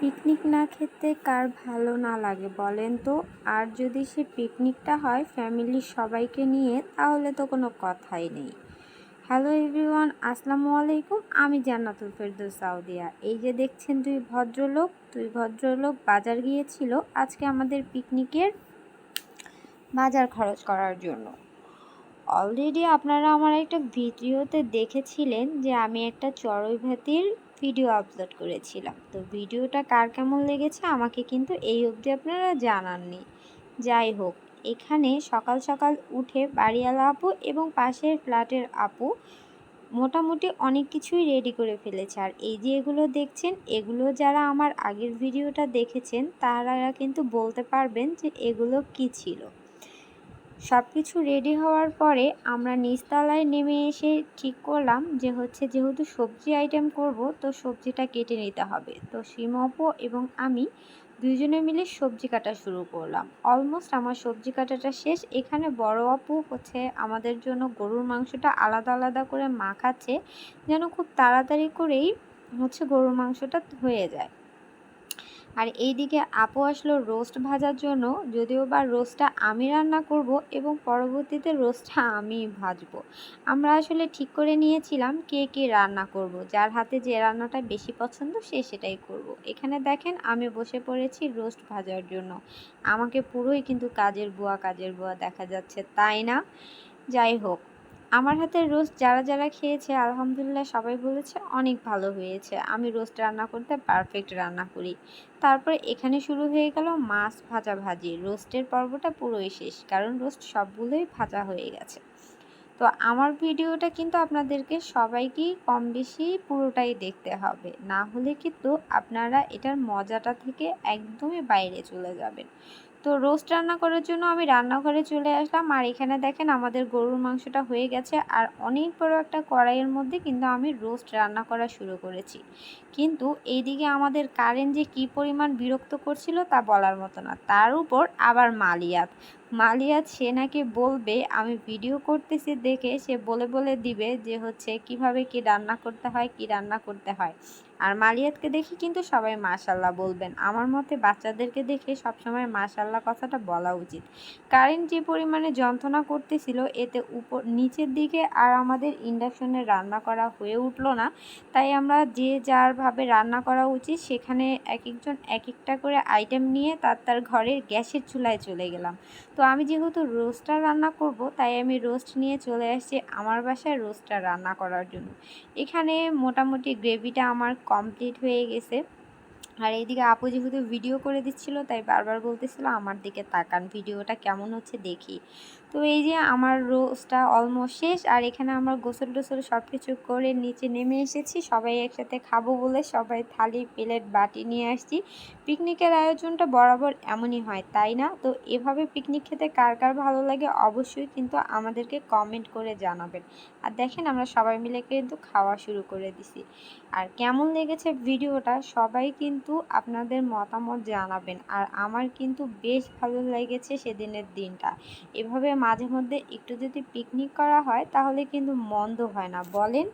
Picnic না খেতে কার ভালো না লাগে বলেন তো। আর যদি সে পিকনিকটা হয় ফ্যামিলির সবাইকে নিয়ে, তাহলে তো কোনো কথাই নেই। হ্যালো এভরিওয়ান, আসসালামু আলাইকুম। আমি জান্নাতুল ফেরদৌস সাউদিয়া। এই যে দেখছেন দুই ভদ্রলোক বাজার গিয়েছিল আজকে আমাদের পিকনিকের বাজার খরচ করার জন্য। অলরেডি আপনারা আমার একটা ভিডিওতে দেখেছিলেন যে আমি একটা চড়ুইভাতির ভিডিও আপলোড করেছিলাম। তো ভিডিওটা কার কেমন লেগেছে আমাকে কিন্তু এই অবধি আপনারা জানাননি। যাই হোক, এখানে সকাল সকাল উঠে বাড়িওয়ালা আপু এবং পাশের ফ্ল্যাটের আপু মোটামুটি অনেক কিছুই রেডি করে ফেলেছে। আর এই যে এগুলো দেখছেন, এগুলো যারা আমার আগের ভিডিওটা দেখেছেন তারা কিন্তু বলতে পারবেন যে এগুলো কি ছিল। সব কিছু রেডি হওয়ার পরে আমরা নিচতলায় নেমে এসে ঠিক করলাম যে যেহেতু সবজি আইটেম করব, তো সবজিটা কেটে নিতে হবে। তো সীমা আপু এবং আমি দুজনে মিলে সবজি কাটা শুরু করলাম। অলমোস্ট আমার সবজি কাটাটা শেষ। এখানে বড় আপু আমাদের জন্য গরুর মাংসটা আলাদা আলাদা করে মাখাচ্ছে, যেন খুব তাড়াতাড়ি করেই গরুর মাংসটা হয়ে যায়। আর এইদিকে আপু আসলো রোস্ট ভাজার জন্য, যদিও বা রোস্টটা আমি রান্না করব এবং পরবর্তীতে রোস্টটা আমি ভাজবো। আমরা আসলে ঠিক করে নিয়েছিলাম কে কে রান্না করব, যার হাতে যে রান্নাটা বেশি পছন্দ সে সেটাই করব। এখানে দেখেন আমি বসে পড়েছি রোস্ট ভাজার জন্য। আমাকে পুরোই কিন্তু কাজের বুয়া দেখা যাচ্ছে, তাই না? যাই হোক, আমার হাতের রোস্ট যারা যারা খেয়েছে আলহামদুলিল্লাহ সবাই বলেছে অনেক ভালো হয়েছে। আমি রোস্ট রান্না করতে পারফেক্ট রান্না করি। তারপরে এখানে শুরু হয়ে গেল মাছ ভাজি। রোস্টের পর্বটা পুরোই শেষ, কারণ রোস্ট সবগুলোই ভাজা হয়ে গেছে। তো আমার ভিডিওটা কিন্তু আপনাদেরকে সবাইকেই কম বেশি পুরোটাই দেখতে হবে, না হলে কিন্তু আপনারা এটার মজাটা থেকে একদমই বাইরে চলে যাবেন। তো রোস্ট রান্না করার জন্য আমি রান্নাঘরে চলে আসলাম। আর এখানে দেখেন আমাদের গরুর মাংসটা হয়ে গেছে। আর অনেক বড় একটা কড়াইয়ের মধ্যে কিন্তু আমি রোস্ট রান্না করা শুরু করেছি। কিন্তু এইদিকে আমাদের কারেন্ট যে কী পরিমাণ বিরক্ত করছিল তা বলার মতো না। তার উপর আবার মালিয়াত সে নাকি বলবে আমি ভিডিও করতেছি দেখে সে বলে বলে দিবে যে কিভাবে কি রান্না করতে হয়। আর মালিয়াতকে দেখে কিন্তু সবাই মাশাল্লাহ বলবেন। আমার মতে বাচ্চাদেরকে দেখে সবসময় মাশাল্লাহ কথাটা বলা উচিত। কারেন্ট যে পরিমাণে যন্ত্রণা করতেছিল, এতে নিচের দিকে আর আমাদের ইন্ডাকশনে রান্না করা হয়ে উঠলো না। তাই আমরা যে যারভাবে রান্না করা উচিত সেখানে এক একজন এক একটা করে আইটেম নিয়ে তার ঘরের গ্যাসের চুলায় চলে গেলাম। তো আমি যেহেতু রোস্টটা রান্না করব, তাই আমি রোস্ট নিয়ে চলে আসছি আমার বাসায় রোস্টটা রান্না করার জন্য। এখানে মোটামুটি গ্রেভিটা আমার কমপ্লিট হয়ে গেছে। আর এইদিকে আপু যেহেতু ভিডিও করে দিচ্ছিল, তাই বারবার বলতেছিল আমার দিকে তাকান, ভিডিওটা কেমন হচ্ছে দেখি। তো এই যে আমার রোস্টটা অলমোস্ট শেষ। আর এখানে আমার গোসল টোসল সব কিছু করে নিচে নেমে এসেছি সবাই একসাথে খাবো বলে। সবাই থালি প্লেট বাটি নিয়ে আসছি। পিকনিকের আয়োজনটা বরাবর এমনই হয়, তাই না? তো এভাবে পিকনিক খেতে কার কার ভালো লাগে অবশ্যই কিন্তু আমাদেরকে কমেন্ট করে জানাবেন। আর দেখেন আমরা সবাই মিলে কিন্তু খাওয়া শুরু করে দিছি। আর কেমন লেগেছে ভিডিওটা সবাই কিন্তু আপনাদের মতামত জানাবেন। আর আমার কিন্তু বেশ ভালো লেগেছে সেদিনের দিনটা। এভাবে মাঝে মধ্যে একটু যদি পিকনিক করা হয় তাহলে কিন্তু মন্দ হয় না, বলেন?